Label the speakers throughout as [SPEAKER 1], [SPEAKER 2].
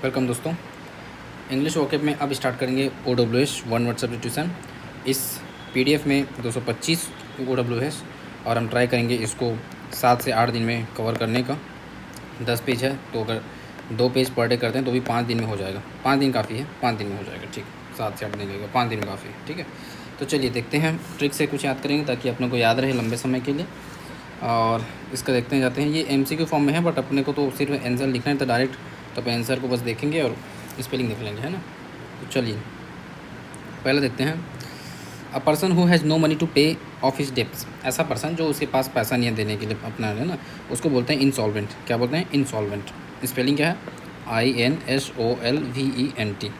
[SPEAKER 1] Welcome दोस्तों। English vocab में अब स्टार्ट करेंगे OWS वन वर्ड सब्स्टिट्यूशन। इस PDF में 225 OWS और हम ट्राई करेंगे इसको 7 से 8 दिन में कवर करने का। 10 पेज है तो अगर 2 पेज पर डे करते हैं तो भी 5 दिन में हो जाएगा। 5 दिन काफ़ी है, 5 दिन में हो जाएगा। ठीक, 7 से 8 दिन लगेगा, 5 दिन में काफ़ी है। ठीक है, तो चलिए देखते हैं, ट्रिक से कुछ याद करेंगे ताकि अपने को याद रहे लंबे समय के लिए। और इसका देखते हैं जाते हैं। ये MCQ फॉर्म में है बट अपने को तो सिर्फ आंसर लिखना है, तो डायरेक्ट तो आप आंसर को बस देखेंगे और स्पेलिंग देख लेंगे, है ना। तो चलिए पहले देखते हैं। A person who has no money to pay off his debts. ऐसा पर्सन जो उसके पास पैसा नहीं है देने के लिए अपना, है ना, उसको बोलते हैं इंसॉल्वेंट। क्या बोलते हैं? इंसॉल्वेंट। स्पेलिंग क्या है? INSOLVENT,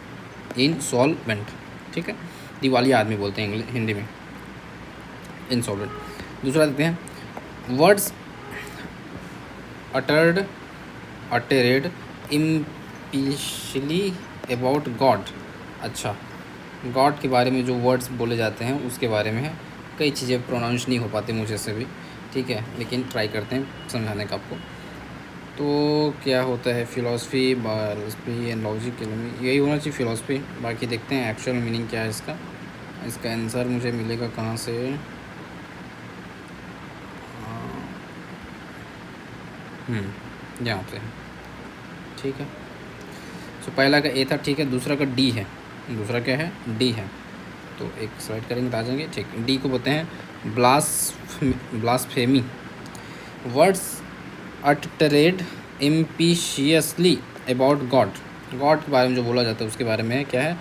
[SPEAKER 1] insolvent. ठीक है, दिवालिया आदमी बोलते हैं इंग्लिश हिंदी में, इंसॉल्वेंट। दूसरा देखते हैं। Words uttered impiously about God. अच्छा, गॉड के बारे में जो वर्ड्स बोले जाते हैं उसके बारे में है। कई चीज़ें प्रोनाउंस नहीं हो पाती मुझे से भी, ठीक है, लेकिन ट्राई करते हैं समझाने का आपको। तो क्या होता है? फिलॉसफी, बायोलॉजी एंड लॉजिक, यही होना चाहिए फिलॉसफी। बाकी देखते हैं एक्चुअल मीनिंग क्या है इसका। इसका आंसर मुझे मिलेगा कहाँ से? यहाँ पे, ठीक है। तो पहला का ए था, ठीक है। दूसरा का डी है। दूसरा क्या है? डी है। तो एक स्लाइड करेंगे तो आ जाएंगे। ठीक, डी को बोलते हैं blasphemy. Words uttered impiously about God. God के बारे में जो बोला जाता है उसके बारे में है, क्या है?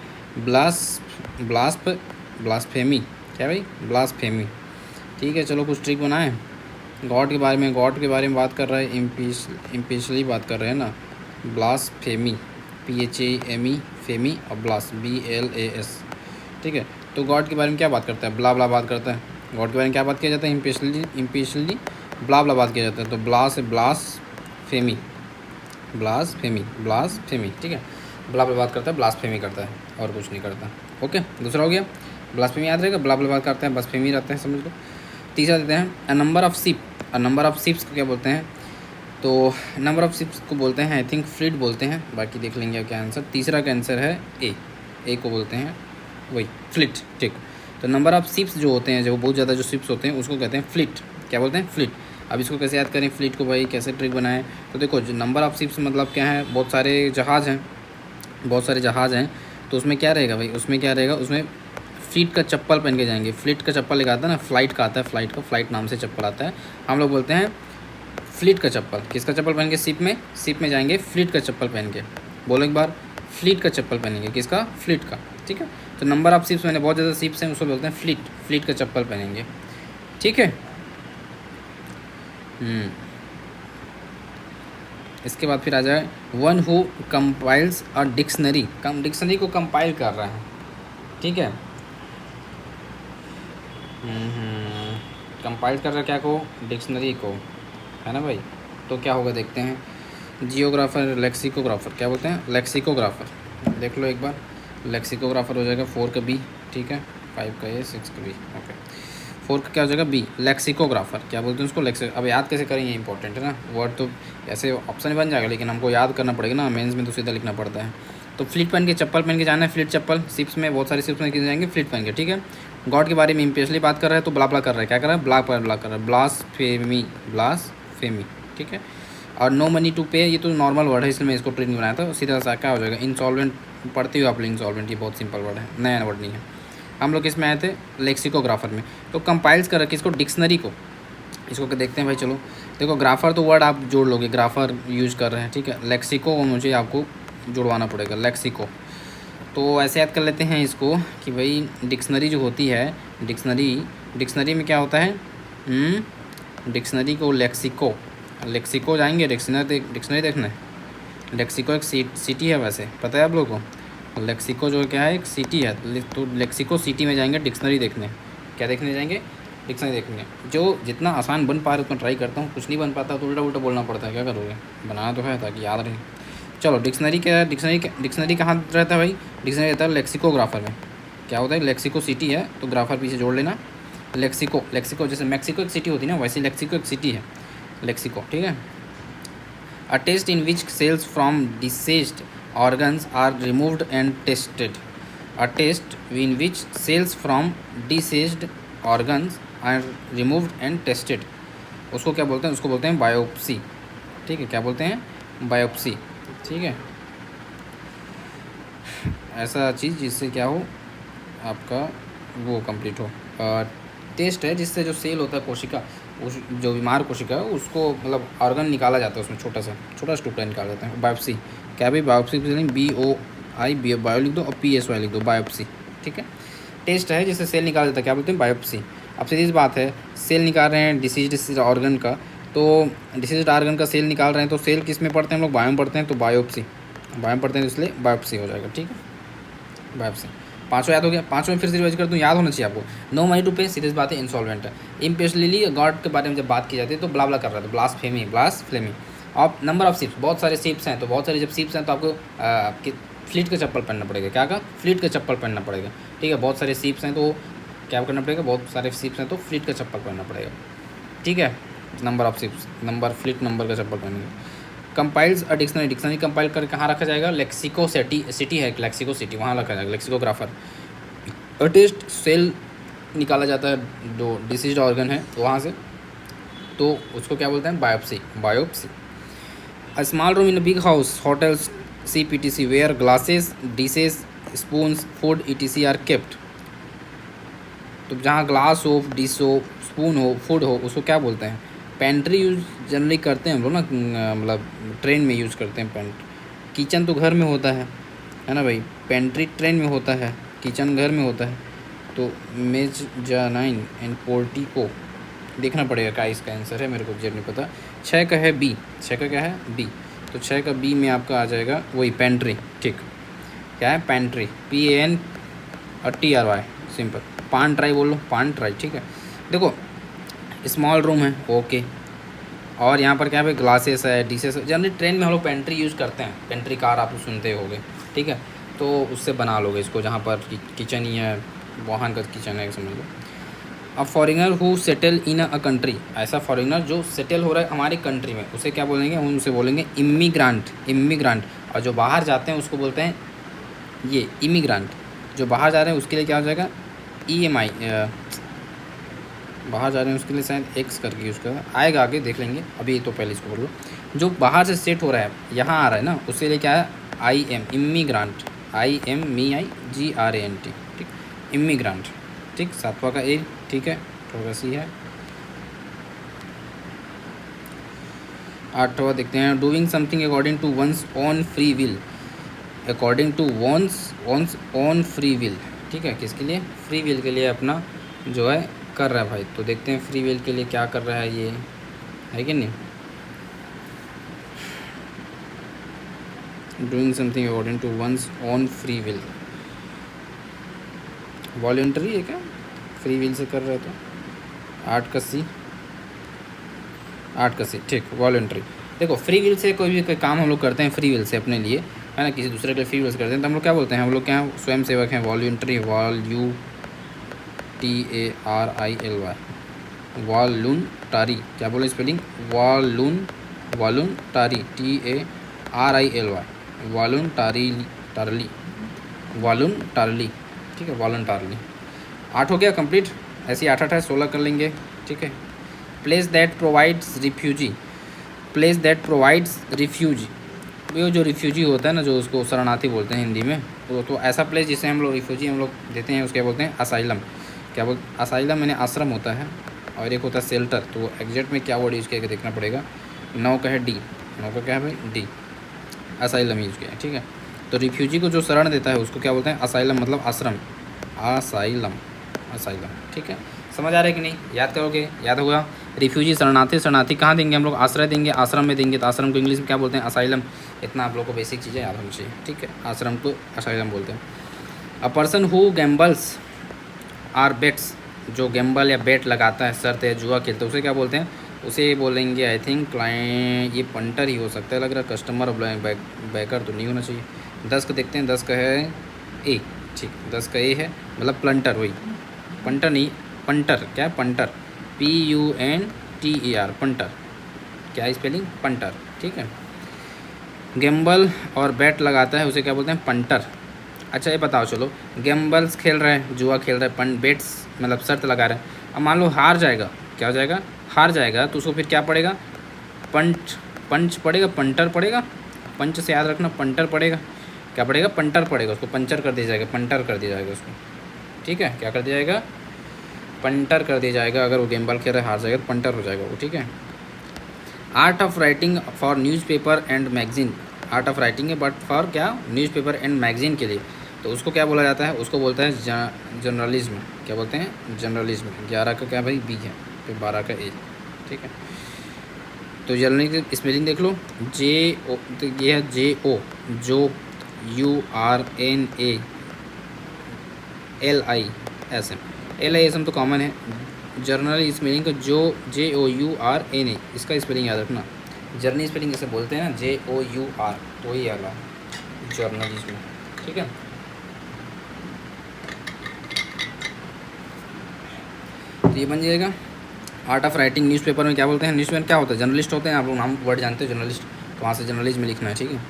[SPEAKER 1] ब्लास्फेमी। क्या भाई? ब्लास्फेमी। ठीक है, चलो कुछ ट्रिक बनाएं। गॉड के बारे में बात कर रहे हैं, इम्पिशली बात कर रहे हैं ना। ब्लास्फेमी, PHAME, फेमी, और BLAS। ठीक है, तो गॉड के बारे में क्या बात करता है? ब्ला बात करता है। गॉड के बारे में क्या बात किया जाता है? इम्पिशली ब्ला बात किया जाता है। तो ब्लास्फेमी। ठीक है, ब्ला बात करता है, ब्लास्फेमी करता है, और कुछ नहीं करता। ओके, दूसरा हो गया। ब्लास्फेमी याद रहेगा, ब्ला बात करते हैं, ब्लास्फेमी रहता है, समझ लो। तीसरा देते हैं। अ नंबर ऑफ शिप्स को क्या बोलते हैं? तो नंबर ऑफ शिप्स को बोलते हैं, आई थिंक, फ्लीट बोलते हैं। बाकी देख लेंगे क्या आंसर। तीसरा का आंसर है ए को बोलते हैं वही, फ्लीट। ठीक, तो नंबर ऑफ शिप्स जो होते हैं, जो बहुत ज़्यादा जो शिप्स होते हैं उसको कहते हैं फ्लीट। क्या बोलते हैं? फ्लीट। अब इसको कैसे याद करें फ्लीट को भाई, कैसे ट्रिक बनाएं? तो देखो, जो नंबर ऑफ शिप्स मतलब क्या है? बहुत सारे जहाज़ हैं, तो उसमें क्या रहेगा भाई? उसमें फ्लीट का चप्पल पहन के जाएंगे। फ्लीट का चप्पल एक आता है ना, फ्लाइट का आता है, फ्लाइट नाम से चप्पल आता है। हम लोग बोलते हैं फ्लीट का चप्पल। किसका चप्पल पहन के? शिप में जाएंगे, फ्लीट का चप्पल पहन के। बोलो एक बार, फ्लीट का चप्पल पहनेंगे। किसका? फ्लीट का। ठीक है, तो नंबर ऑफ शिप्स, मैंने बहुत ज़्यादा शिप्स हैं, उसको बोलते हैं फ्लीट का चप्पल पहनेंगे। ठीक है। इसके बाद फिर आ जाए, one who compiles a dictionary. Dictionary को कंपाइल कर रहा है। ठीक है, कंपाइल कर रहा क्या को? डिक्शनरी को, है ना भाई। तो क्या होगा देखते हैं। Geographer, lexicographer. क्या बोलते हैं? लेक्सिकोग्राफर। देख लो एक बार, लेक्सिकोग्राफर हो जाएगा 4 का B। ठीक है, 5 का A, 6 का B। ओके, 4 का क्या हो जाएगा? B। लेक्सिकोग्राफर क्या बोलते हैं उसको? अब याद कैसे करेंगे, इंपॉर्टेंट है ना। वर्ड तो ऐसे ऑप्शन बन जाएगा, लेकिन हमको याद करना पड़ेगा ना। मेंस में तो सीधा लिखना पड़ता है। तो फ्लीट पहन के, चप्पल पहन के जाना है, फ्लीट चप्पल। शिप्स में, बहुत सारे शिप्स में किए जाएंगे फ्लीट पहन के। ठीक है, गॉड के बारे में इम्पेशली बात कर रहा है तो ब्ला कर रहा है। क्या कर रहा है? ब्ला कर रहा है, ब्लास्फेमी। ठीक है, और नो मनी टू पे, ये तो नॉर्मल वर्ड है, इसलिए मैं इसको ट्रिक नहीं बनाया था। सीधा सा क्या हो जाएगा? इंसॉल्वेंट। पढ़ते हुए आप लोग इंसॉल्वेंट, ये बहुत सिंपल वर्ड है, नया वर्ड नहीं है। हम लोग इसमें आए थे लेक्सिकोग्राफर में। तो कंपाइल्स कर रखे इसको, डिक्शनरी को। इसको देखते हैं भाई। चलो देखो, ग्राफर तो वर्ड आप जोड़ लोगे, ग्राफर यूज कर रहे हैं। ठीक है, लेक्सिको मुझे आपको जुड़वाना पड़ेगा, लेक्सिको। तो ऐसे याद कर लेते हैं इसको कि भाई डिक्शनरी जो होती है, डिक्शनरी में क्या होता है? डिक्शनरी को लेक्सिको जाएंगे, डिक्शनरी देखना। लेक्सिको एक सिटी है, वैसे पता है आप लोगों को? लेक्सिको जो क्या है, एक सिटी है। तो लेक्सिको सिटी में जाएंगे डिक्शनरी देखने। क्या देखने जाएंगे? डिक्शनरी देखने। जो जितना आसान बन पा रहे उतना ट्राई करता हूँ, कुछ नहीं बन पाता तो उल्टा बोलना पड़ता है। क्या करोगे? बनाना तो है ताकि याद रहे। चलो, डिक्शनरी कहाँ रहता है भाई? डिक्शनरी रहता है लेक्सिकोग्राफर में। क्या होता है? लेक्सिको सिटी है तो ग्राफर पीछे जोड़ लेना। लेक्सिको जैसे मैक्सिको एक सिटी होती है ना, वैसे लेक्सिको एक सिटी है, लेक्सिको। ठीक है, a test in which cells from diseased organs are removed and tested. A test in which cells from deceased organs are removed and tested, उसको क्या बोलते हैं? उसको बोलते हैं बायोप्सी। ठीक है, क्या बोलते हैं? बायोप्सी। ठीक है, ऐसा चीज़ जिससे क्या हो, आपका वो कंप्लीट हो। टेस्ट है जिससे जो सेल होता है कोशिका, उस जो बीमार कोशिका है उसको मतलब ऑर्गन निकाला जाता है, उसमें छोटा टुकड़ा निकाला जाता है। बायोप्सी क्या भाई? बायोप्सी BOI बायो लिख दो और PSY लिख दो, बायोप्सी। ठीक है, टेस्ट है जिससे सेल निकाला जाता है, क्या बोलते हैं? बायोप्सी। अब सीधी सी बात है, सेल निकाल रहे हैं डिसीज ऑर्गन का, तो डिसीज ऑर्गन का सेल निकाल रहे हैं, तो सेल किस में पढ़ते हैं हम लोग? बायो में पढ़ते हैं, तो बायोप्सी। बायो में पढ़ते हैं तो इसलिए बायोप्सी हो जाएगा। ठीक है, बायोप्सी। पाँचों याद हो गया? पाँचों में फिर से रिवाइज कर दूँ, याद होना चाहिए आपको। नो मनी टू पे, सीरियस बात है, इंसॉल्वेंट है। इम्पेशली गॉड के बारे में जब बात की जाती है तो ब्लाबला कर रहा था, ब्लास्फेमी। और नंबर ऑफ शिप्स, बहुत सारे शिप्स हैं, तो बहुत सारे जब शिप्स हैं तो आपको आपके फ्लीट का चप्पल पहनना पड़ेगा। क्या का? फ्लीट का चप्पल पहनना पड़ेगा। ठीक है, बहुत सारे शिप्स हैं तो क्या करना पड़ेगा? बहुत सारे शिप्स हैं तो फ्लीट का चप्पल पहनना पड़ेगा। ठीक है, number of ships, number fleet number का चप्पल पहनेंगे। कंपाइल्स अ डिक्शनरी कंपाइल कर कहाँ रखा जाएगा? लेक्सिको सिटी है, लेक्सिको सिटी, वहाँ रखा जाएगा, लेक्सिकोग्राफर। टेस्ट सेल निकाला जाता है जो डिसीज्ड ऑर्गन है वहाँ से, तो उसको क्या बोलते हैं? Biopsy. A small room in a big house, hotels, CPTC, where glasses, dishes, spoons, food ETC are kept. तो जहाँ ग्लास हो, डिश हो, स्पून हो, फूड हो, उसको क्या बोलते हैं? पेंट्री यूज जनरली करते हैं हम लोग ना, मतलब ट्रेन में यूज़ करते हैं पेंट। किचन तो घर में होता है ना भाई? पेंट्री ट्रेन में होता है, किचन घर में होता है। तो मेज़ानाइन एंड पोर्टिको देखना पड़ेगा क्या इसका आंसर है, मेरे को एग्जैक्ट नहीं पता। 6 का है बी, 6 का क्या है? बी। तो 6 का बी में आपका आ जाएगा वही पेंट्री। ठीक, क्या है? Pantry, PANTRY, simple. पान ट्राई बोल लो, पान ट्राई। ठीक है, देखो स्मॉल रूम है, ओके। और यहाँ पर क्या है? ग्लासेस है, डिशेस। जनरली ट्रेन में हम लोग पेंट्री यूज़ करते हैं, पेंट्री कार आप सुनते होगे। ठीक है, तो उससे बना लोगे इसको, जहाँ पर किचन ही है, वहाँ का किचन है समझ लो। अब foreigner who settle in a country, ऐसा फॉरेनर जो सेटल हो रहा है हमारी कंट्री में, उसे क्या बोलेंगे? हम उसे बोलेंगे इमिग्रांट। और जो बाहर जाते हैं उसको बोलते हैं ये इमिग्रांट। जो बाहर जा रहे हैं उसके लिए क्या हो जाएगा? EMI। बाहर जा रहे हैं उसके लिए शायद X करके यूज़ कर आएगा, आगे देख लेंगे, अभी तो पहले इसको बोलो। जो बाहर से सेट हो रहा है, यहाँ आ रहा है ना, उसके लिए क्या है? IM, इमिग्रांट, IMEIGRANT। ठीक, इमिग्रांट। ठीक, 7वां का A। ठीक है, 8वां का C है। 8वां देखते हैं, doing something according to one's own free will, according to one's own free will. ठीक है, किसके लिए? फ्री विल के लिए अपना जो है कर रहा है भाई। तो देखते हैं फ्री विल के लिए क्या कर रहा है, ये है कि नहीं? Doing something according to one's own free will, voluntary है क्या? फ्री विल से कर रहा है तो 8 का C, 8 का C। ठीक, वॉलंटरी। देखो फ्री विल से कोई भी काम हम लोग करते हैं फ्री विल से अपने लिए, है ना, किसी दूसरे के लिए फ्री विल से करते हैं, तो हम लोग क्या बोलते हैं? हम लोग क्या स्वयं सेवक हैं, वॉलंटरी, WALTARILY, वॉलुंटारी। क्या बोले स्पेलिंग? वॉलुंटारी, TARILY, वॉलुंटारली। ठीक है, वॉलुंटारली। 8 हो गया कंप्लीट। ऐसे 8 है, 16 कर लेंगे। ठीक है, प्लेस दैट प्रोवाइड्स रिफ्यूजी। वो जो रिफ्यूजी होता है ना, जो उसको शरणार्थी बोलते हैं हिंदी में, तो ऐसा प्लेस जिसे हम लोग रिफ्यूजी हम लोग देते हैं, उसके बोलते हैं असाइलम। क्या बोल? असाइलम मैंने आश्रम होता है, और एक होता है शेल्टर। तो एग्जैक्ट में क्या वर्ड यूज़ किया देखना पड़ेगा। 9 का है D, 9 का क्या है भाई? D, असाइलम यूज़ किया है। ठीक है, तो रिफ्यूजी को जो शरण देता है उसको क्या बोलते हैं? असाइलम, मतलब आश्रम, असाइलम। ठीक है, समझ आ रहा है कि नहीं? याद करोगे, याद होगा। रिफ्यूजी शरणार्थी कहाँ देंगे हम लोग? आश्रय देंगे, आश्रम में देंगे, तो आश्रम को इंग्लिश में क्या बोलते हैं? असाइलम। इतना आप लोग को बेसिक चीज़ें याद होनी चाहिए। ठीक है, आश्रम को असाइलम बोलते हैं। A person who gambles or bets, जो गैम्बल या बेट लगाता है, शर्त या जुआ खेलते हैं, उसे क्या बोलते हैं? उसे बोलेंगे आई थिंक क्लाइंट, ये पंटर ही हो सकता है लग रहा है, कस्टमर और बैकर तो नहीं होना चाहिए। 10 का देखते हैं, 10 का है A। ठीक, 10 का A है, मतलब प्लंटर, वही पंटर नहीं, पंटर। क्या है? Punter, PUNTER, punter. क्या स्पेलिंग? पंटर। ठीक है, गैम्बल और बैट लगाता है उसे क्या बोलते हैं? पंटर। अच्छा ये बताओ चलो, गैम्बल्स खेल रहे हैं, जुआ खेल रहे हैं, बेट्स मतलब शर्त लगा रहे हैं, अब मान लो हार जाएगा, क्या हो जाएगा? हार जाएगा तो उसको फिर क्या पड़ेगा? पंच पंच पड़ेगा, पंटर पड़ेगा। पंच से याद रखना, पंटर पड़ेगा। क्या पड़ेगा? पंटर पड़ेगा, उसको पंचर कर दिया जाएगा, पंटर कर दिया जाएगा उसको। ठीक है, क्या कर दिया जाएगा? पंटर कर दिया जाएगा। अगर वो गेम बॉल खेल रहा है, हार जाएगा तो पंटर हो जाएगा वो। ठीक है। Art of writing for newspaper and magazine. Art of writing है बट फॉर क्या? न्यूज़पेपर एंड मैगजीन के लिए। तो उसको क्या बोला जाता है? उसको बोलता है जर्नलिज्म। क्या बोलते हैं? जर्नलिज्म। 11 का क्या भाई? बी है, फिर 12 का ए। ठीक है, तो जर्नलिज्म की स्पेलिंग देख लो। जे ओ, तो ये है जे ओ, जो URNALISM। LISM तो कॉमन है। जर्नल स्पेलिंग का जो JOURNA, इसका स्पेलिंग याद रखना। जर्नी स्पेलिंग जैसे बोलते हैं ना, JOUR, तो ही वाला जर्नलिज्म। ठीक है, तो ये बन जाएगा आर्ट ऑफ राइटिंग। न्यूज़पेपर में क्या बोलते हैं? न्यूज़पेपर क्या होता है? जर्नलिस्ट होते हैं, आप लोग नाम वर्ड जानते हो जर्नलिस्ट, तो वहाँ से जर्नलिज्म में लिखना है। ठीक है।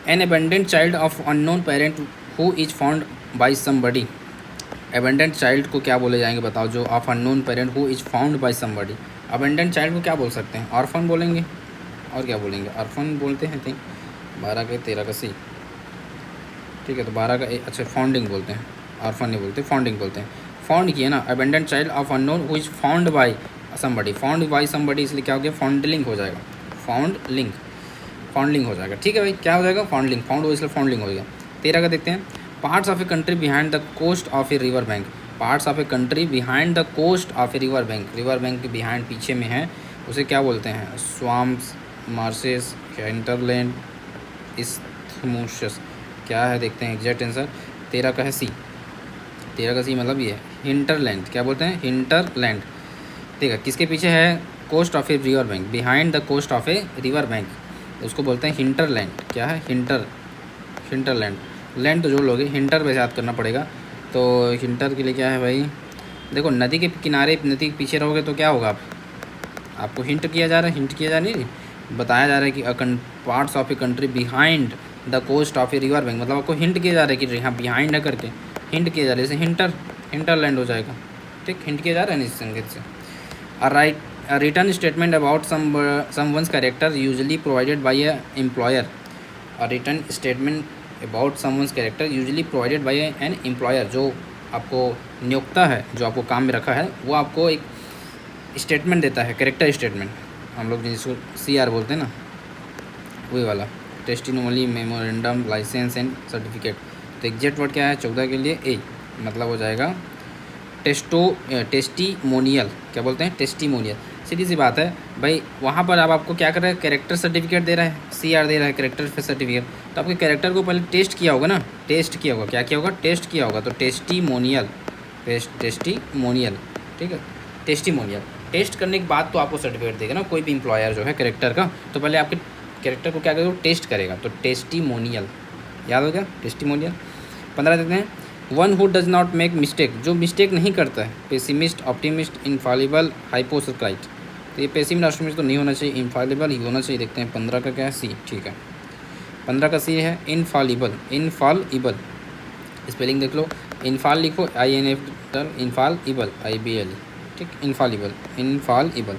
[SPEAKER 1] An abandoned child of unknown parent who is found by somebody. Abandoned child को क्या बोले जाएंगे बताओ? जो of unknown parent who is found by somebody. Abandoned child को क्या बोल सकते हैं? ऑर्फन बोलेंगे, और क्या बोलेंगे? ऑर्फन बोलते हैं। थिंक 12 का 13 का सी। ठीक है, तो 12 का ए। अच्छा, फाउंडिंग बोलते हैं, ऑर्फन नहीं बोलते, फाउंडिंग बोलते हैं। फाउंड किया ना, abandoned child of unknown who is found by somebody. Found by somebody, इसलिए क्या हो गया? फाउंडलिंग हो जाएगा। फाउंडलिंग, फाउंडलिंग हो जाएगा। ठीक है भाई, क्या हो जाएगा? फाउंडलिंग। फाउंड हो इसलिए फाउंडलिंग हो गया। 13 का देखते हैं। Parts of a country behind the coast of a river bank. Parts of a country behind the coast of a river bank. River bank के बिहाइंड, पीछे में है, उसे क्या बोलते हैं? Swamps, marshes, hinterland, isthmuses. क्या है देखते हैं एग्जैक्ट आंसर। 13 का है सी। 13 का सी मतलब ये है हिंटरलैंड। क्या बोलते हैं? हिंटरलैंड। ठीक है, किसके पीछे है? Coast of a river bank, behind the coast of a river bank, उसको बोलते हैं हिंटरलैंड। क्या है? हिंटरलैंड। लैंड तो जो लोगे, हिंटर पे याद करना पड़ेगा। तो हिंटर के लिए क्या है भाई? देखो, नदी के किनारे, नदी के पीछे रहोगे तो क्या होगा? आपको हिंट किया जा रहा है, हिंट किया जा नहीं, बताया जा रहा है कि parts of a country behind the coast of a river bank, मतलब आपको हिंट किया जा रहा है कि यहाँ बिहाइंड है करके हिंट किया जा रहा है, जैसे हिंटरलैंड हो जाएगा। ठीक, हिंट किया जा रहा है ना इस संकेत से। A written statement about someone's character usually provided by a employer. A written statement about someone's character usually provided by an employer, जो आपको नियोक्ता है, जो आपको काम में रखा है, वो आपको एक स्टेटमेंट देता है, कैरेक्टर स्टेटमेंट। हम लोग जिसको CR बोलते हैं ना, वही वाला। Testimony, memorandum, licence and certificate. तो एग्जैक्ट वर्ड क्या है 14 के लिए? ए, मतलब हो जाएगा टेस्टिमोनियल। क्या बोलते हैं? टेस्टिमोनियल। सीधी सी बात है भाई, वहाँ पर अब आपको क्या कर रहा है? कैरेक्टर सर्टिफिकेट दे रहा है, CR दे रहा है, कैरेक्टर सर्टिफिकेट। तो आपके कैरेक्टर को पहले टेस्ट किया होगा ना, टेस्ट किया होगा। क्या किया होगा? टेस्ट किया होगा। तो टेस्टिमोनियल, टेस्टिमोनियल। ठीक है, टेस्टिमोनियल। टेस्ट करने के बाद तो आपको सर्टिफिकेट देगा ना कोई भी एम्प्लॉयर जो है कैरेक्टर का, तो पहले आपके कैरेक्टर को क्या करेगा? टेस्ट करेगा। तो टेस्टिमोनियल, याद हो गया? टेस्टिमोनियल। 15 देते हैं। One who does not make mistake, जो मिस्टेक नहीं करता है। Pessimist, optimist, infallible, hypocrite. तो ये पेसिमिस्ट ऑप्टिमिस्ट तो नहीं होना चाहिए, इनफॉलिबल ही होना चाहिए। देखते हैं 15 का क्या है? सी। ठीक है, 15 का सी है इनफॉलिबल। इनफॉलिबल स्पेलिंग देख लो, इनफॉल लिखो, INF, इनफॉलिबल, IBL। ठीक, इनफॉलिबल, इनफॉलिबल।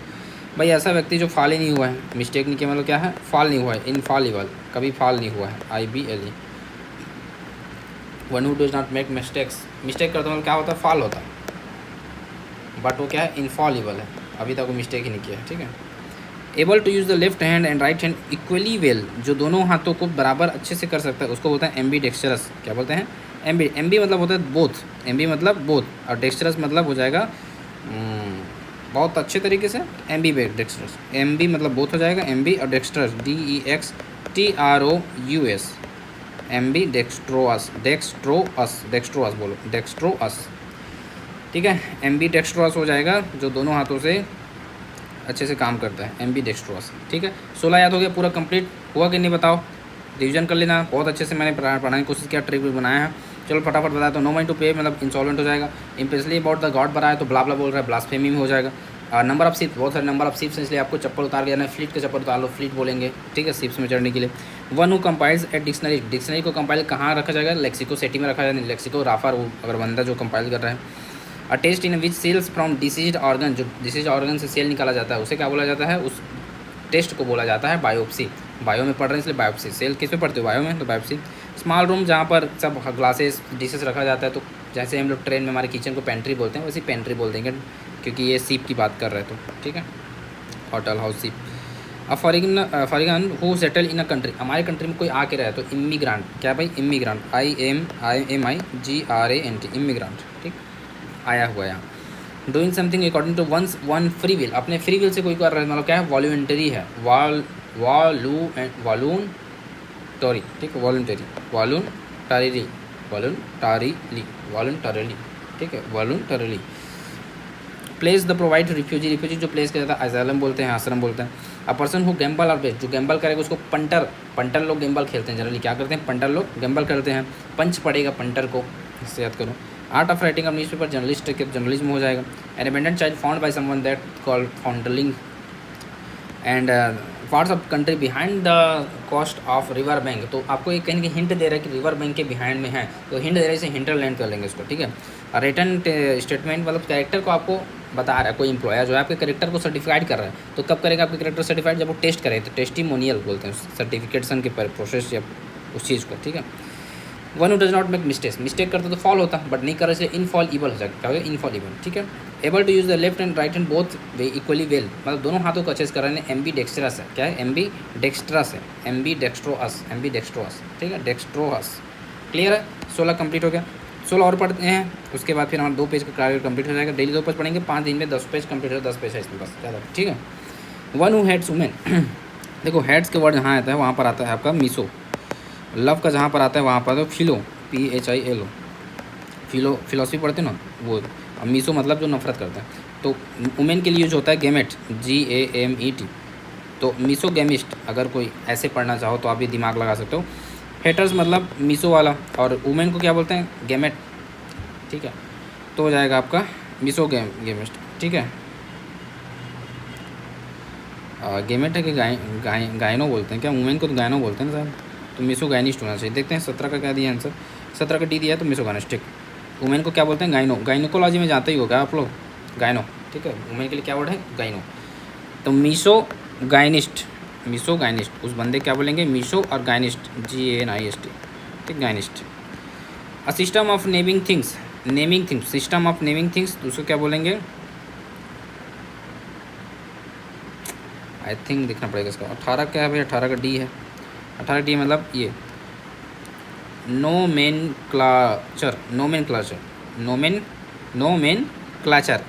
[SPEAKER 1] भाई ऐसा व्यक्ति जो फॉल ही नहीं हुआ है, मिस्टेक नहीं किया, मतलब क्या है? फॉल नहीं हुआ है, इनफॉलिबल, कभी फॉल नहीं हुआ है, IBLE। One who does not make mistakes, mistake करता मतलब क्या होता है? फॉल होता है, बट वो क्या है? इनफॉलिबल है, अभी तक वो मिस्टेक ही नहीं किया है। ठीक है। Able to use the left hand and right hand equally well, जो दोनों हाथों को बराबर अच्छे से कर सकता है, उसको बोलते हैं एम्बीडेक्स्टरस। क्या बोलते हैं? एम्बी मतलब होता है बोथ, एम्बी मतलब बोथ, और डेक्स्टरस मतलब हो जाएगा बहुत अच्छे तरीके से, एम्बीडेक्स्टरस। एम्बी मतलब बोथ हो जाएगा, एम्बी और डेक्स्टरस, DEXTROUS, एम्बी डेक्स्ट्रोअस, डेक्स्ट्रोअस बोलो, डेक्स्ट्रोअस। ठीक है, एम्बी डेक्स्ट्रोअस हो जाएगा, जो दोनों हाथों से अच्छे से काम करता है, एम्बी डेक्स्ट्रोअस। ठीक है, 16 याद हो गया, पूरा कंप्लीट हुआ कि नहीं बताओ? रिवीजन कर लेना, बहुत अच्छे से मैंने पढ़ाने की कोशिश किया, ट्रिक भी बनाया है। चलो फटाफट बताया। तो नो मानी टू पे मतलब इंसॉल्वेंट हो जाएगा। इम्पेशली अबाउट द गॉड बनाया तो ब्ला बोल रहा है, ब्लास्फेमी में हो जाएगा। नंबर ऑफ सीप्स, बहुत सारे नंबर ऑफ सीप्स हैं, इसलिए आपको चप्पल उतार के जाना है। फ्लीट का चप्पल उतार लो, फ्लीट बोलेंगे। ठीक है, सीप्स में चढ़ने के लिए। One who compiles a dictionary, dictionary को कंपाइल कहाँ रखा जाएगा, लेक्सिको सेटी में रखा जाएगा, लेक्सिको राफर अगर बंदा जो कंपाइल कर रहा है। A test in which cells from disease organ, जो डिसीज ऑर्गन से सेल निकाला जाता है उसे क्या बोला जाता है, उस टेस्ट को बोला जाता है बायोप्सी। बायो में पढ़ रहे हैं इसलिए बायोप्सी। सेल किस में पढ़ते हो, बायो में, तो बायोप्सी। स्मॉल रूम जहाँ पर सब ग्लासेस डिशेस रखा जाता है, तो जैसे हम लोग ट्रेन में हमारे किचन को पेंट्री बोलते हैं, वैसे पेंट्री बोल देंगे क्योंकि ये सीप की बात कर रहे हैं, तो ठीक है, होटल हाउस सीप। अब foreigner who settle in a country, हमारे कंट्री में कोई आके रहा है तो इमिग्रांट, क्या भाई, इमिग्रांट, IMIGRANT, इमिग्रांट, ठीक, आया हुआ यहाँ। Doing something according to one's own free will, अपने फ्री विल से कोई कर रहा है, मतलब क्या है, वॉल्यूंटरी है, वॉलूंटरी, ठीक है, वॉलूंटरीली, ठीक है, voluntarily. Place the provide refugee, refugee जो प्लेस किया जाता है असाइलम बोलते हैं, आश्रम बोलते हैं। अ पर्सन हु गैम्बल और बेट, जो गैम्बल करेगा उसको पंटर, पंटर लोग गैम्बल खेलते हैं जनरली, क्या करते हैं, पंटर लोग गैम्बल करते हैं, पंच पड़ेगा पंटर को, इससे याद करो। Art of writing of newspaper, journalist के जर्नलिज्म हो जाएगा। An abandoned child found by someone that called foundling and parts of country behind the coast of river bank, तो आपको एक कहीं हिंट दे रहा है कि रिवर बैंक के बिहाइंड में है, तो हिंट दे रहा है, इसे हिंटरलैंड कर लेंगे इसको, ठीक है। रिटर्न स्टेटमेंट मतलब कैरेक्टर को आपको बता रहा है, कोई एम्प्लॉयर जो है आपके कैरेक्टर को सर्टिफाइड कर रहा है, तो कब करेगा आपके कैरेक्टर सर्टिफाइड, जब वो टेस्ट करे, तो टेस्टिमोनियल बोलते हैं सर्टिफिकेशन के प्रोसेस या उस चीज़ को, ठीक है। One who does not make mistake, mistake करता तो फॉल होता, बट नहीं करे इसलिए इनफॉलिबल हो जाएगा, क्या होगा, इनफॉलिबल, ठीक है। Able to use the left and right hand both way equally well, मतलब दोनों हाथों को अच्छे से कर रहे हैं। एम्बी डेक्स्ट्रस है, क्या है, एम्बी डेक्स्ट्रस है, एम्बी डेक्स्ट्रोअस, ठीक है, डेक्स्ट्रोअस, क्लियर है। 16 कंप्लीट हो गया, 16 और पढ़ते हैं, उसके बाद फिर हमारा 2 पेज का कार्य कंप्लीट हो जाएगा। डेली 2 पेज पढ़ेंगे, 5 दिन में 10 पेज कंप्लीट हो, 10 पेज है इसमें बस, ज़्यादा, ठीक है। वन हु हेड्स वुमेन, देखो हेड्स के वर्ड जहाँ आता है वहाँ पर आता है आपका मीसो, लव का जहाँ पर आता है वहाँ पर तो फिलो, PHILO, फिलोसफी पढ़ते ना वो। अब मीसो मतलब जो नफरत करता है, तो वुमेन के लिए यूज होता है गेमेट, GAMET, तो मीसो गेमिस्ट, अगर कोई ऐसे पढ़ना चाहो तो आप भी दिमाग लगा सकते हो। हेटर्स मतलब मीसो वाला, और वुमेन को क्या बोलते हैं, गेमेट, ठीक है, तो हो जाएगा आपका मीसो गेमिस्ट, ठीक है। गेमेट है कि गायनो बोलते हैं क्या, वुमेन को तो गायनो बोलते हैं ना सर, तो मीसो गायनिस्ट होना चाहिए। देखते हैं 17 का क्या दिया आंसर, 17 का D दिया है, तो मीसो गायनिस्ट, ठीक। वुमेन को क्या बोलते हैं, गायनो, गायनोकोलॉजी में जाते ही होगा आप लोग, गायनो, ठीक है, वुमेन के लिए क्या वर्ड है, गायनो, तो मीसो गायनिस्ट, उस बंदे क्या बोलेंगे, मीसो और गायनिस्ट, GANIST, ठीक, गायनिस्ट। A system of naming things, system of naming things, तो उसको क्या बोलेंगे, आई थिंक देखना पड़ेगा इसका। 18 क्या है भाई, 18 का D है, 18 D मतलब ये नोमेनक्लाचर, नोमेनक्लाचर,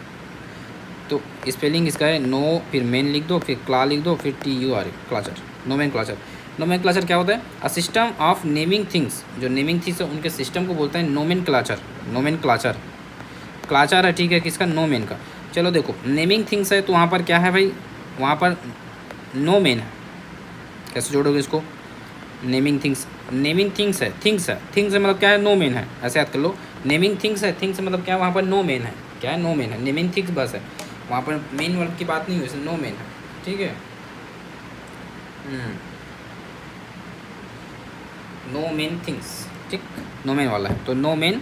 [SPEAKER 1] तो स्पेलिंग इसका है नो, फिर मेन लिख दो, फिर क्ला लिख दो, फिर TUR, क्लाचर, नोमेनक्लाचर क्या होता है, अ सिस्टम ऑफ नेमिंग थिंग्स, जो नेमिंग थिंग्स है उनके सिस्टम को बोलते हैं नोमेनक्लाचर, क्लाचर है, ठीक है, किसका, नोमेन का। चलो देखो नेमिंग थिंग्स है तो वहाँ पर क्या है भाई, वहाँ पर नोमेन है, कैसे जोड़ोगे इसको, नेमिंग थिंग्स है, थिंग्स है मतलब क्या है, नो मेन है, ऐसे याद कर लो। नेमिंग थिंग्स है, थिंग्स मतलब क्या है, वहाँ पर नो मेन है, क्या है, नो मेन है, नेमिंग थिंग्स बस है, वहाँ पर मेन वर्ड की बात नहीं हुई, नो मेन है, ठीक है। नो मेन थिंग्स, ठीक, नो मेन वाला है, तो नो मेन,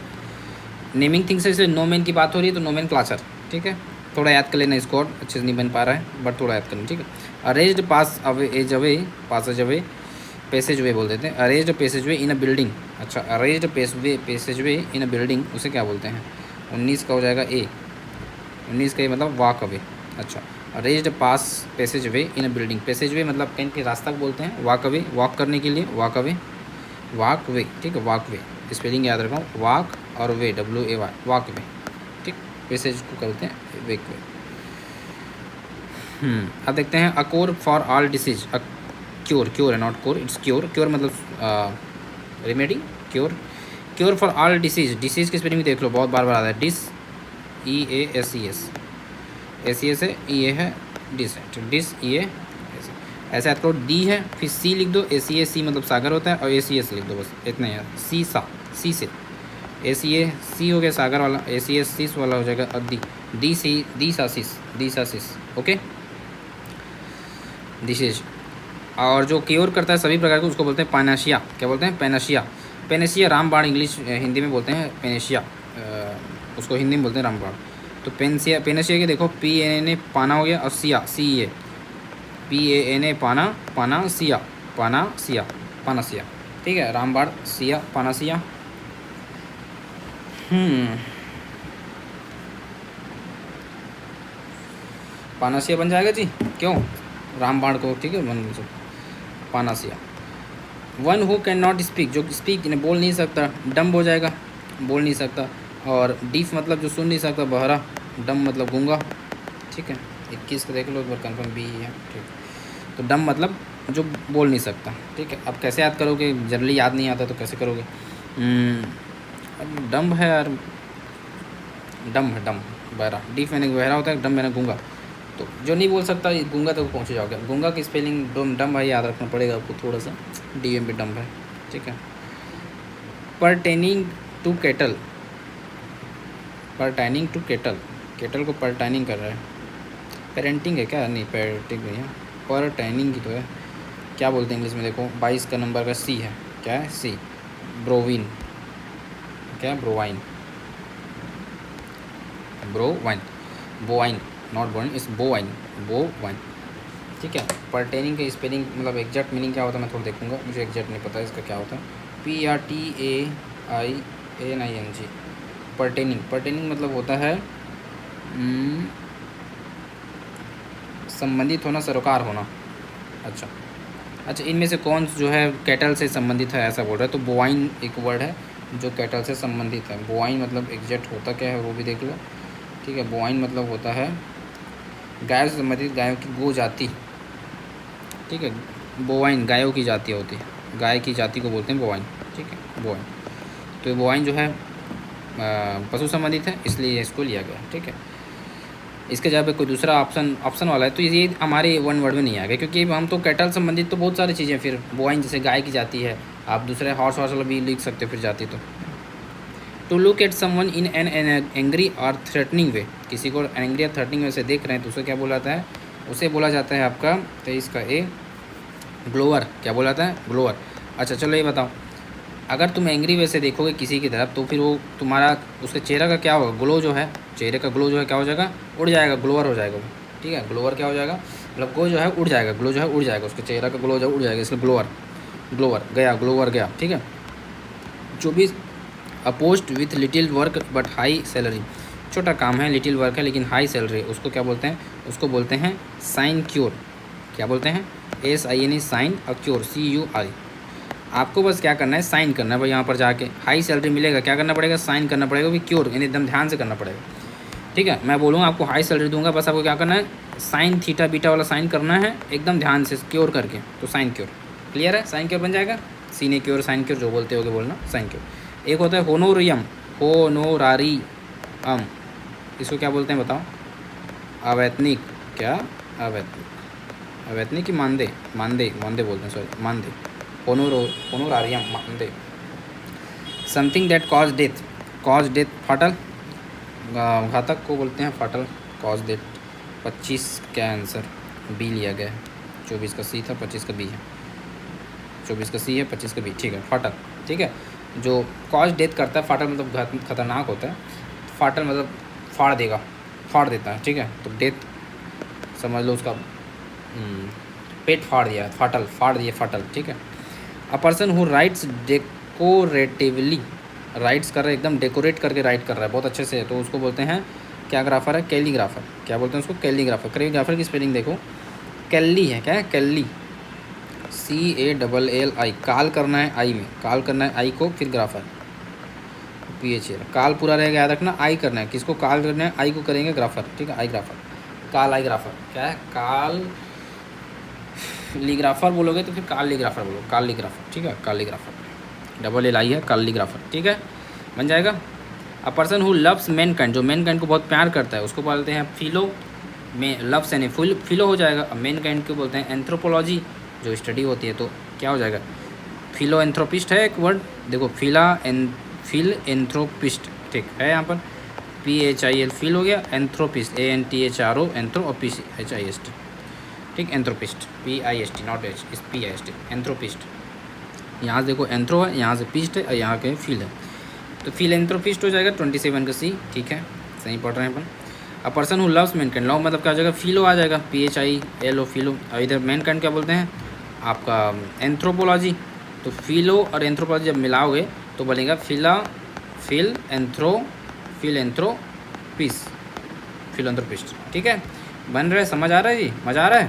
[SPEAKER 1] नेमिंग थिंग्स है इसलिए नो मेन की बात हो रही है, तो नो मेन क्लाचर, ठीक है। थोड़ा याद कर लेना इसको, और अच्छे से नहीं बन पा रहा है बट थोड़ा याद करना, ठीक है। अरेंज्ड पासेज अवे पैसेज वे बोल देते हैं, अरेंज्ड पैसेज वे इन अ बिल्डिंग, अच्छा, अरेंज्ड पैसेज वे इन अ बिल्डिंग उसे क्या बोलते हैं, 19 का हो जाएगा A, 19 का मतलब वॉक अवे, अच्छा, अरेंज्ड पास पैसेज वे इन अ बिल्डिंग, पैसेज वे मतलब कहीं के रास्ता को बोलते हैं, वॉक अवे, वॉक करने के लिए, वॉक वे, ठीक है, वॉक वे, स्पेलिंग याद रखो, वॉक और वे, WAY, वॉक वे, ठीक, पैसेज को करते हैं वे। अब देखते हैं, a core for all disease, cure है, नॉट कोर, इट्स क्योर मतलब remedy, cure for all disease की स्पेलिंग देख लो, बहुत बार आता है, डिस, EASES है, EA है, डिस है, डिस EA, ऐसे याद करो, D है, फिर C लिख दो, ACAC मतलब सागर होता है, और ACS लिख दो, बस इतना याद, सी से ACAC हो गया सागर वाला, ACS वाला हो जाएगा, और दी सासिस, ओके, दिस इज और जो क्योर करता है सभी प्रकार को उसको बोलते हैं पैनाशिया। क्या बोलते हैं? पैनाशिया। पैनेशिया रामबाण, इंग्लिश हिंदी में बोलते हैं पैनेशिया, उसको हिंदी में बोलते हैं रामबाण। तो पेनसिया पेनाशिया के देखो PANA पाना हो गया और सिया CA PANA पाना पानासिया पानासिया पानासिया। ठीक है, रामबाण सिया पानासिया। पानासिया बन जाएगा जी, क्यों? रामबाण को, ठीक है, बन पानासिया। वन हु कैन नॉट स्पीक, जो स्पीक बोल नहीं सकता, डम्ब हो जाएगा, बोल नहीं सकता। और डीफ मतलब जो सुन नहीं सकता, बहरा। डम मतलब गूंगा। ठीक है, 21 को देख लो एक बार, कन्फर्म B है। ठीक, तो डम मतलब जो बोल नहीं सकता। ठीक है, अब कैसे याद करोगे? जनरली याद नहीं आता तो कैसे करोगे? डम्ब है यार, डम है, डम बहरा। डीफ मैंने बहरा होता है, डम मैंने गूंगा। तो जो नहीं बोल सकता गूंगा तक पहुँच जाओगे। गूंगा की स्पेलिंग डम भाई याद रखना पड़ेगा आपको थोड़ा सा, DM पे डम है। ठीक है, pertaining to cattle, pertaining to cattle, cattle को परटेनिंग कर रहा है। पेरेंटिंग है क्या? नहीं, पेरेंटिंग नहीं है, परटेनिंग की तो है। क्या बोलते हैं इंग्लिश में? देखो 22 का नंबर का C है। क्या है? C, ब्रोविन। क्या? ब्रोवाइन, ब्रोवाइन, बोवाइन, नॉट बोवाइन, इस बोवाइन, बोवाइन। ठीक है, परटेनिंग का स्पेलिंग मतलब एग्जैक्ट मीनिंग क्या होता है मैं थोड़ा देखूंगा, मुझे एग्जैक्ट नहीं पता इसका क्या होता है। PRTAINING, pertaining. परटेनिंग मतलब होता है संबंधित होना, सरोकार होना। अच्छा, इनमें से कौन जो है कैटल से संबंधित है ऐसा बोल रहा है? तो बोवाइन एक वर्ड है जो कैटल से संबंधित है। बोवाइन मतलब एग्जैक्ट होता क्या है वो भी देख लो। ठीक है, बोवाइन मतलब होता है गायों से संबंधित, गायों की गो जाति। ठीक है, बोवाइन गायों की जाति होती है, गाय की जाति को बोलते हैं बोवाइन। ठीक है, बोवाइन। तो बोवाइन जो है पशु संबंधित है, इसलिए इसको लिया गया। ठीक है, इसके जगह पे कोई दूसरा ऑप्शन वाला है तो ये हमारे वन वर्ड में नहीं आएगा, क्योंकि हम तो कैटल संबंधित तो बहुत सारी चीज़ें, फिर बोवाइन जैसे गाय की जाती है, आप दूसरे हॉर्स वाला भी लिख सकते हो फिर जाती। तो to look at someone in an angry और थ्रेटनिंग वे, किसी को एंग्री या थ्रेटनिंग वे से देख रहे हैं तो उसे क्या बोला जाता है? उसे बोला जाता है आपका 23 का A, ग्लोअर। क्या बोला जाता है? ग्लोअर। अच्छा चलो ये बताओ, अगर तुम एंग्री वे से देखोगे किसी की तरफ तो फिर वो तुम्हारा उसके चेहरे का क्या होगा? ग्लो जो है, चेहरे का ग्लो जो है क्या हो जाएगा? उड़ जाएगा, ग्लोअर हो जाएगा वो। ठीक है, ग्लोअर क्या हो जाएगा? मतलब ग्लो जो है उड़ जाएगा, ग्लो जो है उड़ जाएगा, उसके चेहरा का ग्लो जो उड़ जाएगा, इसलिए ग्लोअर, ग्लोअर गया, ग्लोअर गया। ठीक है, 24 opposed with little work but high salary, छोटा काम है, लिटिल वर्क है लेकिन हाई सैलरी, उसको क्या बोलते हैं? उसको बोलते हैं साइन क्योर। क्या बोलते हैं? SINE, साइन, और क्योर CUR। आपको बस क्या करना है? साइन करना है भाई, यहाँ पर जाके हाई सैलरी मिलेगा, क्या करना पड़ेगा? साइन करना पड़ेगा भी, क्योर यानी एकदम ध्यान से करना पड़ेगा। ठीक है, मैं बोलूँगा आपको हाई सैलरी दूंगा, बस आपको क्या करना है? साइन थीटा बीटा वाला साइन करना है एकदम ध्यान से, क्योर करके, तो साइन क्योर। क्लियर है? साइन क्योर बन जाएगा, सीने क्योर, साइन क्योर, जो बोलते होगे बोलना साइन क्योर। एक होता है होनोरियम, होनोरारियम, इसको क्या बोलते हैं बताओ? अवैतनिक। क्या? अवैतनिक, अवैतनिक की मानदे, मानदे, मानदे बोलते हैं, सॉरी मानदे, होनोरारियम, मानदे। Something that cause death, cause death fatal, घातक को बोलते हैं फाटल, कॉज डेथ। 25 क्या आंसर? B लिया गया है, 24 का C था, 25 का B है, 24 का C है, 25 का B। ठीक है, फाटल। ठीक है, जो कॉज डेथ करता है, फाटल मतलब खतरनाक होता है, फाटल मतलब फाड़ देगा, फाड़ देता है। ठीक है, तो डेथ समझ लो उसका पेट फाड़ दिया, फाटल, फाड़ दिए, फाटल। ठीक है, a person who writes decoratively, writes कर रहा है एकदम डेकोरेट करके राइट कर रहा है बहुत अच्छे से, तो उसको बोलते हैं क्या? ग्राफर है, कैलीग्राफर। क्या बोलते हैं उसको? कैलीग्राफर। कैलीग्राफर की स्पेलिंग देखो, कैली है, क्या है? कैली, CALLI, काल करना है आई में, काल करना है आई को, फिर ग्राफर PH, काल पूरा रहेगा, याद रखना। आई करना है, किसको काल करना है? आई को करेंगे ग्राफर। ठीक है, आई ग्राफर, काल आई ग्राफर। क्या है? काल लिग्राफर बोलोगे तो फिर काल लिग्राफर बोलो, काल लिग्राफर। ठीक है, काल लिग्राफर, डबल LI है, काल लिग्राफर। ठीक है, बन जाएगा। अ पर्सन हु लव्स मैनकाइंड, जो मैनकाइंड को बहुत प्यार करता है उसको बोलते हैं फिलो, में लव्स यानी फिलो हो जाएगा। अब मैनकाइंड को बोलते हैं एंथ्रोपोलॉजी, जो स्टडी होती है, तो क्या हो जाएगा? फिलो एंथ्रोपिस्ट है एक वर्ड, देखो फिल एंथ्रोपिस्ट। ठीक है, यहाँ पर PHIL फिल हो गया, एंथ्रोपिस्ट ANTHRO, एंथ्रो और PCHIST। ठीक, एंथ्रोपिस्ट, PIST, नॉट एच, इस PIST, एंथ्रोपिस्ट। यहाँ से देखो एंथ्रो है, यहाँ से पिस्ट है, और यहाँ के फील है, तो फिलेंथ्रोपिस्ट हो जाएगा 27 का C। ठीक है, सही पढ़ रहे हैं अपन। A person who loves mankind, love मतलब क्या हो जाएगा, फिलो आ जाएगा, PHILO, फिलो। और इधर मैनकाइंड क्या बोलते हैं आपका एंथ्रोपोलॉजी, तो फिलो और एंथ्रोपोलॉजी जब मिलाओगे तो बनेगा फिलेंथ्रोपिस्ट। ठीक है, बन रहा है, समझ आ रहा है जी, मज़ा आ रहा है।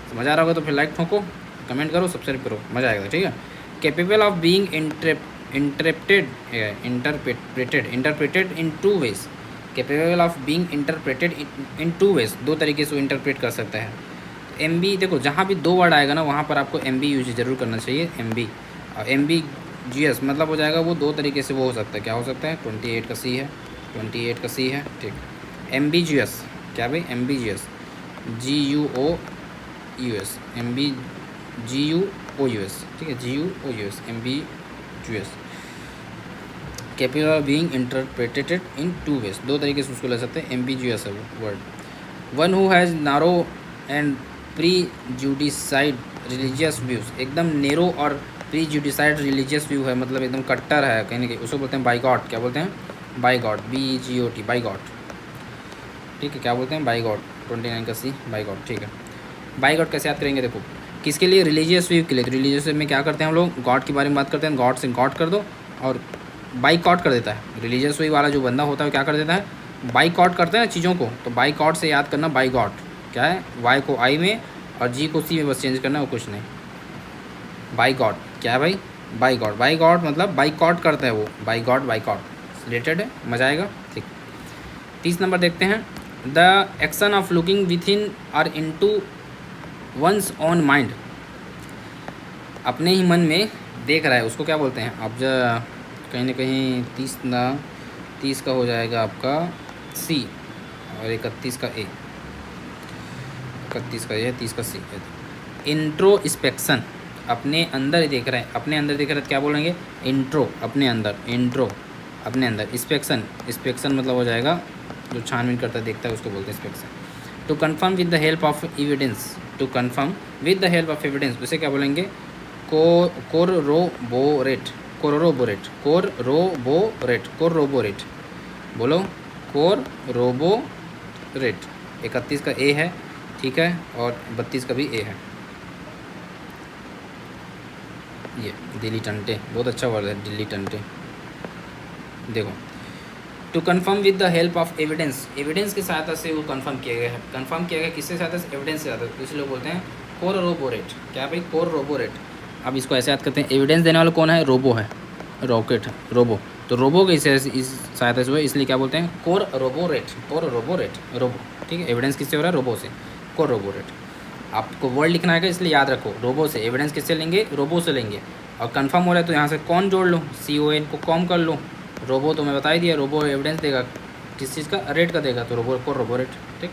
[SPEAKER 1] समझ आ रहा होगा तो फिर लाइक ठोको, कमेंट करो, सब्सक्राइब करो, मज़ा आएगा। ठीक है, capable of being interpreted in two ways, capable of being interpreted in two ways, दो तरीके से इंटरप्रेट कर सकता है। MB देखो, जहाँ भी दो वर्ड आएगा ना वहाँ पर आपको MB यूज ज़रूर करना चाहिए, MB। और MBGS मतलब हो जाएगा वो दो तरीके से वो हो सकता है, क्या हो सकता है, 28 का C है, 28 का C है। ठीक, MBGS क्या भाई, MBGS, GUOUS, MBGUOUS, ठीक है, GUOUS, MBGS, capable of being interpreted in two ways, दो तरीके से उसको ले सकते हैं, MBGS है वो word. One who has narrow and prejudiced religious views, एकदम नेरो और प्रीजुडिसाइड रिलीजियस व्यू है, मतलब एकदम कट्टर है कहीं ना कहीं, उसको बोलते हैं बाइगॉट। क्या बोलते हैं, बाइगॉट, BEGOT, बाइगॉट। ठीक है, क्या बोलते हैं, बाइगॉट, 29 का C, बाइगॉट। ठीक है, बाइगॉट कैसे याद करेंगे, देखो किसके लिए, रिलीजियस व्यू के लिए। तो रिलीजियस व्यू में क्या करते हैं हम लोग, गॉड के बारे में बात करते हैं, गॉड से गॉड कर दो और बाइकआउट कर देता है। रिलीजियस व्यू वाला जो बंदा होता है वो क्या कर देता है, बाइकआउट करते हैं चीज़ों को, तो बाइकआउट से याद करना, बाइगॉट क्या है, Y को I में और G को C में बस चेंज करना है, वो कुछ नहीं। बाइगॉट क्या है भाई, बाइगॉट, बाइगॉट मतलब बाइकआउट करता है वो, बाइगॉट, बाइकआउट रिलेटेड है, मजा आएगा। ठीक, 30 नंबर देखते हैं, the action of looking with इन और इनटू वंस ऑन माइंड, अपने ही मन में देख रहा है, उसको क्या बोलते हैं। अब कहीं ना कहीं 30 का हो जाएगा आपका C और 31 का A, 31 का A, 30 का C। इंट्रोस्पेक्शन, अपने अंदर ही देख रहा है, अपने अंदर देख रहा है, क्या बोलेंगे, इंट्रो, अपने अंदर, इंट्रो अपने अंदर। स्पेक्शन मतलब हो जाएगा जो छानबीन करता है, देखता है, उसको बोलते हैं स्पेक्शन। To confirm with the help of evidence, to confirm with the help of evidence, उसे क्या बोलेंगे, कोरोबोरेट, कोरोबोरेट, कोरोबोरेट, कोरोबोरेट, बोलो, कोरोबोरेट। 31 का A है, ठीक है, और 32 का भी A है। ये दिल्ली टंटे, बहुत अच्छा वर्ड है, दिल्ली टंटे। देखो, to confirm with the help of evidence, evidence की सहायता से वो कन्फर्म किया गया है। कन्फर्म किया गया किससे सहायता से, एविडेंस से सहायता, इसलिए बोलते हैं कोरोबोरेट। क्या भाई, कोरोबोरेट। अब इसको ऐसे याद करते हैं, एविडेंस देने वाला कौन है, रोबो है, रॉकेट है, रोबो, तो रोबो के इस सहायता से हुआ, इसलिए क्या बोलते हैं, कोरोबोरेट, कोरोबोरेट, रोबो। ठीक है, एविडेंस किससे हो रहा है, रोबो से, कोरोबोरेट। आपको वर्ड लिखना है, इसलिए याद रखो, रोबो से। एविडेंस किससे लेंगे, रोबो से लेंगे। और कंफर्म हो रहा है तो यहाँ से कौन जोड़ लो, CON को कॉम कर लो। रोबो तो मैं बता ही दिया, रोबो एविडेंस देगा किस चीज़ का, रेट का देगा, तो रोबो को रोबोरेट। ठीक,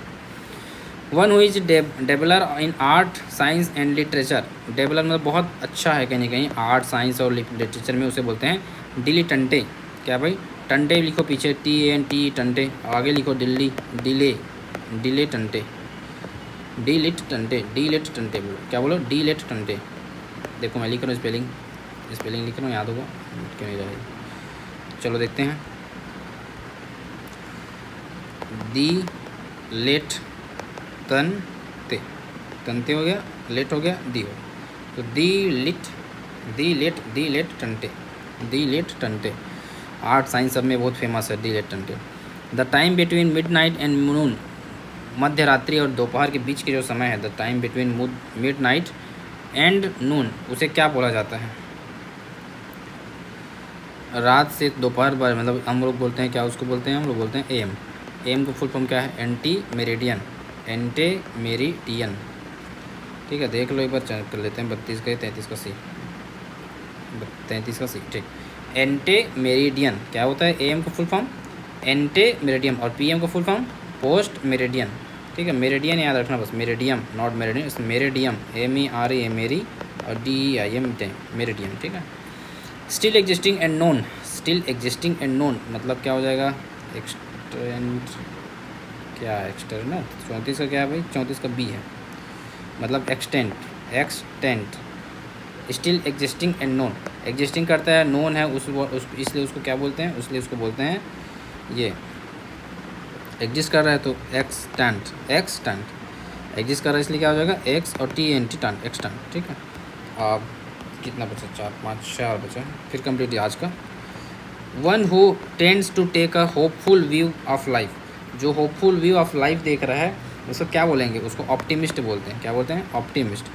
[SPEAKER 1] one who is dabbler in art, science and literature, dabbler मतलब बहुत अच्छा है कहीं ना कहीं आर्ट, साइंस और लिटरेचर में, उसे बोलते हैं डिलीटेंटे। क्या भाई, टंटे लिखो पीछे, TANT टंटे, आगे लिखो दिल्ली, डिले टंटे, डिलिट टंटे बोलो, क्या बोलो, डिलेट टंटे। देखो मैं लिख रहा हूँ स्पेलिंग लिख रहा हूँ, याद होगा, क्यों नहीं रहेगी। चलो देखते हैं, दी लेट तनते, तनते हो गया, लेट हो गया, दी हो, तो dilettante. Art science सब में बहुत फेमस है dilettante. The time between midnight and noon, मध्य रात्रि और दोपहर के बीच के जो समय है, the time between midnight and noon, उसे क्या बोला जाता है, रात से दोपहर पर, मतलब हम लोग बोलते हैं क्या, उसको बोलते हैं, हम लोग बोलते हैं AM को फुल फॉर्म क्या है, एंटी मेरिडियन। ठीक है, देख लो एक बार, चेक कर लेते हैं, 32 का 33 का C, 33 का C। ठीक, एंटे मेरिडियन क्या होता है, AM को फुल फॉर्म एंटे मेरिडियम, और PM को फुल फॉर्म पोस्ट मेरिडियन। ठीक है, मेरिडियन याद रखना बस, meridiem not meridian, meridiem, MERA मेरी और DEIM मेरिडियन। ठीक है, still existing and known, still existing and known मतलब क्या हो जाएगा, एक्सटेंट, क्या एक्सटर्नल, 34 का क्या है भाई, 34 का B है, मतलब extent still existing and known, existing करता है, नोन है इसलिए उसको क्या बोलते हैं, इसलिए उसको बोलते हैं ये एग्जिस्ट कर रहा है तो एक्सटेंट एग्जिस्ट कर रहा है इसलिए क्या हो जाएगा एक्स और टी एन टी टन एक्सटेंट। ठीक है, अब कितना बचा, 4 5 4 बचा, फिर कंप्लीट आज का। One who tends to take a hopeful view of life, जो होपफुल व्यू ऑफ लाइफ देख रहा है उसको क्या बोलेंगे, उसको ऑप्टिमिस्ट बोलते हैं। क्या बोलते हैं, ऑप्टिमिस्ट।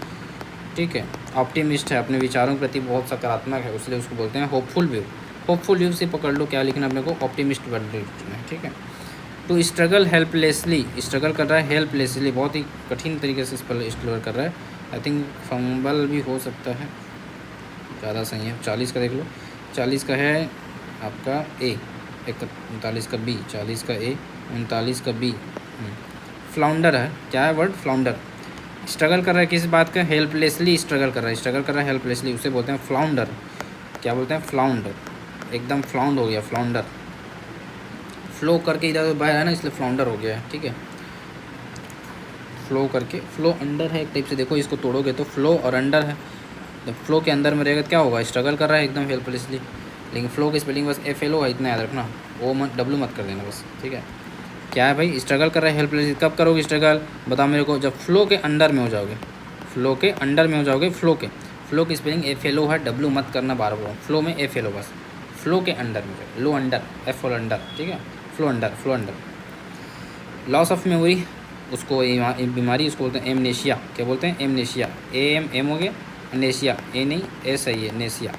[SPEAKER 1] ठीक है, ऑप्टिमिस्ट है, अपने विचारों के प्रति बहुत सकारात्मक है, इसलिए उसको बोलते हैं होपफुल व्यू। होपफुल व्यू से पकड़ लो क्या लिखना अपने को, ऑप्टिमिस्ट वर्ड लिखना है। ठीक है, टू स्ट्रगल हेल्पलेसली, स्ट्रगल कर रहा है हेल्पलेसली, बहुत ही कठिन तरीके से इस पर स्ट्रगल कर रहा है। आई थिंक फंबल भी हो सकता है, ज़्यादा सही है। 40 का देख लो, 40 का है आपका ए, 39 का बी, 40 का ए, 39 का बी। फ्लाउंडर है, क्या है वर्ड, फ्लाउंडर। स्ट्रगल कर रहा है किस बात का, हेल्पलेसली स्ट्रगल कर रहा है हेल्पलेसली, उसे बोलते हैं फ्लाउंडर। क्या बोलते हैं, फ्लाउंडर, एकदम फ्लाउंड हो गया, फ्लाउंडर। फ्लो करके इधर बाहर है ना, इसलिए फ्लाउंडर हो गया है। ठीक है, फ्लो करके, फ्लो अंडर है एक टाइप से, देखो इसको तोड़ोगे तो फ्लो और अंडर है, तो फ्लो के अंदर में रहेगा तो क्या होगा, स्ट्रगल कर रहा है एकदम हेल्पलेसली। लेकिन फ्लो की स्पेलिंग बस FLO है, इतना याद रखना, वो मत W मत कर देना बस। ठीक है, क्या है भाई, स्ट्रगल कर रहा है हेल्पलेसली, कब करोगे स्ट्रगल, बताओ मेरे को, जब फ्लो के अंडर में हो जाओगे, फ्लो के अंडर में हो जाओगे। फ्लो की स्पेलिंग FLO है, W मत करना बार बार, फ्लो में FLO बस, फ्लो के अंडर में, लो अंडर, F और अंडर। ठीक है, flow under. Loss of memory, उसको बीमारी उसको बोलते हैं एमनेशिया। क्या बोलते हैं, एमनेशिया, AM हो गया, नेशिया ए नहीं S है ये, नेशिया।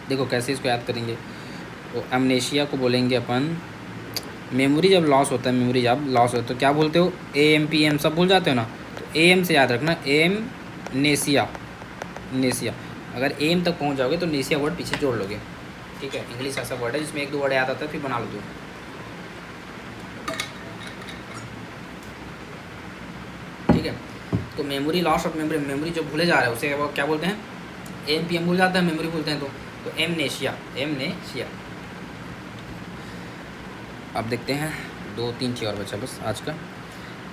[SPEAKER 1] देखो कैसे इसको याद करेंगे, तो एमनेशिया को बोलेंगे अपन, मेमोरी जब लॉस होता है, मेमोरी जब लॉस होता है तो क्या बोलते हो, AM PM सब भूल जाते हो ना, तो AM से याद रखना, AM नेशिया। अगर AM तक पहुंच जाओगे तो नेशिया वर्ड पीछे जोड़ लोगे। ठीक है, इंग्लिश ऐसा वर्ड है जिसमें 1 2 वर्ड याद आता है, फिर बना लो। ठीक है, तो मेमोरी लॉस ऑफ मेमोरी जो भूले जा रहा है उसे क्या बोलते हैं, AM PM भूल जाता है, मेमोरी भूलते हैं तो एमनेशिया। अब देखते हैं 2 3 चीज़ और बचा बस आज का।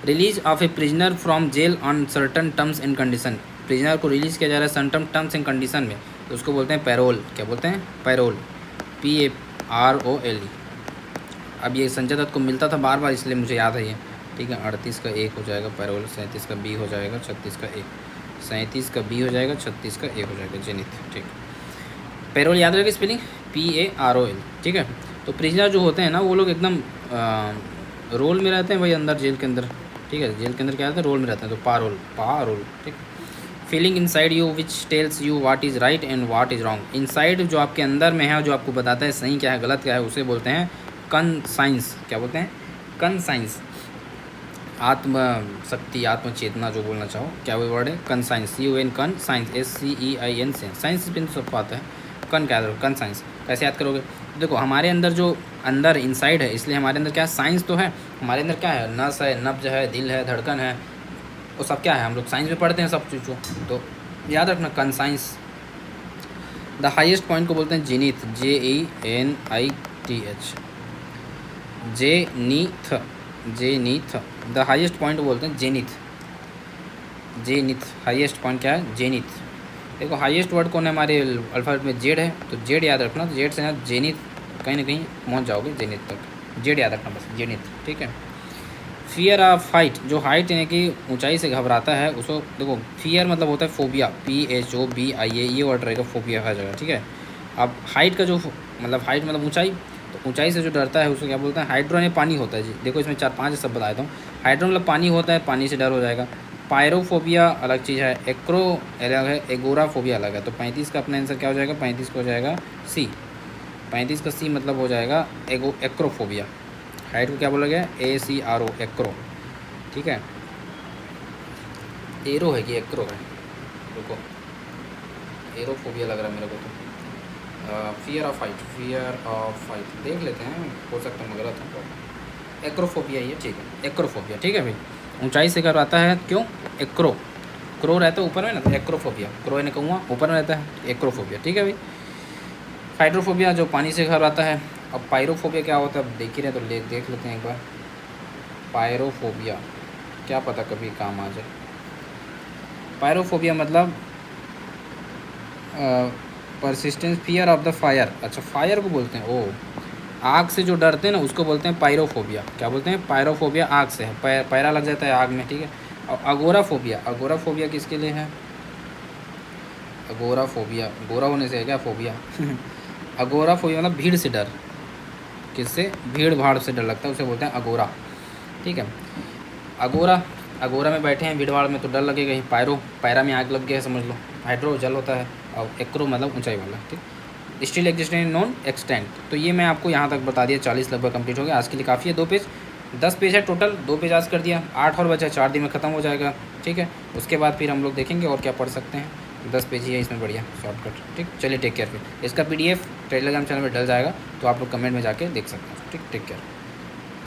[SPEAKER 1] Release of a prisoner from jail on certain terms and condition, prisoner को रिलीज़ किया जा रहा है सर्टन टर्म्स एंड कंडीशन में, तो उसको बोलते हैं पैरोल। क्या बोलते हैं, पैरोल, PAROL। अब ये संजय दत्त को मिलता था बार बार, इसलिए मुझे याद है ये। ठीक है, 38 का 1 हो जाएगा पैरोल, 37 का B हो जाएगा, 36 का 1, 37 का B हो जाएगा, 36 का 1 हो जाएगा, जेनिथ। ठीक, पैरोल याद रखेगा स्पेलिंग, PAROL। ठीक है, तो प्रिजनर जो होते हैं ना वो लोग एकदम रोल में रहते हैं भाई, अंदर जेल के अंदर। ठीक है, जेल के अंदर क्या रहता है, रोल में रहते हैं, तो पारोल। ठीक, feeling inside you which tells you what is right and what is wrong, inside जो आपके अंदर में है, जो आपको बताता है सही क्या है गलत क्या है, उसे बोलते हैं कनसाइंस। क्या बोलते हैं, कनसाइंस। आत्म शक्ति, आत्म चेतना जो बोलना चाहो, क्या वो वर्ड है, कनसाइंस, UN कन साइंस, SCEIN से, साइंस पे सब बात है। कन क्या करो, कन साइंस कैसे याद करोगे, देखो हमारे अंदर जो अंदर इनसाइड है, इसलिए हमारे अंदर क्या है, साइंस तो है, हमारे अंदर क्या है, नस है, नब्ज है, दिल है, धड़कन है, वो सब क्या है, हम लोग साइंस में पढ़ते हैं सब चीज़ को, तो याद रखना कन साइंस। द हाईएस्ट पॉइंट को बोलते हैं zenith, JENITH, zenith. The highest point को बोलते हैं जेनिथ। हाईएस्ट पॉइंट क्या है, जेनिथ। देखो हाईएस्ट वर्ड कौन है, हमारे अल्फ़ाबेट में जेड है, तो जेड याद रखना, तो जेड से ना जेनिथ कहीं ना कहीं पहुंच जाओगे जेनिथ तक, जेड याद रखना बस, जेनिथ। ठीक है, फियर ऑफ हाइट, जो हाइट यानी कि ऊंचाई से घबराता है उसको, देखो फियर मतलब होता है फोबिया, PHOBIA, ये वर्ड रहेगा फोबिया हर जगह। ठीक है, अब हाइट का जो मतलब हाइट मतलब ऊंचाई, तो ऊंचाई से जो डरता है उसको क्या बोलते हैं, हाइड्रो यानी पानी होता है जी। देखो इसमें 4 5 सब बता देता हूँ, हाइड्रो मतलब पानी होता है, पानी से डर हो जाएगा। पायरोफोबिया अलग चीज़ है, एक्रो अलग है, एगोराफोबिया अलग है। तो 35 का अपना आंसर क्या हो जाएगा, 35 को हो जाएगा C, 35 का C मतलब हो जाएगा एक्रोफोबिया। हाइट को क्या बोला गया, ACRO, एक्रो। ठीक है, एरो है कि एक्रो है, रुको, एरोफोबिया लग रहा है मेरे को तो। फियर ऑफ हाइट देख लेते हैं, हो सकता है गलत है, एक्रोफोबिया ये। ठीक है, एक्रोफोबिया। ठीक है भाई, ऊंचाई से घबराता है, क्यों, क्रो रहता है ऊपर में ना, तो एक्रोफोबिया, क्रो ने कहूँगा ऊपर में रहता है, एक्रोफोबिया। ठीक है भाई, हाइड्रोफोबिया जो पानी से घबराता है। अब पायरोफोबिया क्या होता है, अब देख ही रहे तो देख लेते हैं एक बार। पायरोफोबिया क्या पता कभी काम आ जाए। पायरोफोबिया मतलब persistence fear of the fire. अच्छा, फायर को बोलते हैं, ओ आग से जो डरते हैं ना उसको बोलते हैं पायरोफोबिया। क्या बोलते हैं? पायरोफोबिया आग से है, पैरा लग जाता है आग में, ठीक है। और अगोराफोबिया, अगोराफोबिया किसके लिए है? अगोराफोबिया गोरा होने से है क्या फोबिया? अगोराफोबिया मतलब भीड़ से डर। किससे? भीड़ भाड़ से डर लगता है, उसे बोलते हैं अगोरा, ठीक है। अगोरा, अगोरा में बैठे हैं भीड़ भाड़ में तो डर लगेगा ही। पायरो, पैरा में आग लग गया है समझ लो। हाइड्रो जल होता है, और एक्रो मतलब ऊंचाई वाला, ठीक। Still existent non extent. तो ये मैं आपको यहाँ तक बता दिया, 40 लगभग कंप्लीट हो गया। आज के लिए काफ़ी है, 2 पेज, 10 पेज है टोटल, 2 पेज आज कर दिया, 8 और बचा, 4 दिन में ख़त्म हो जाएगा, ठीक है। उसके बाद फिर हम लोग देखेंगे और क्या पढ़ सकते हैं। 10 पेज ही है इसमें, बढ़िया शॉर्टकट, ठीक। चलिए टेक केयर। फिर इसका PDF टेलीग्राम चैनल में डल जाएगा, तो आप लोग कमेंट में जाके देख सकते हैं, ठीक। Take care.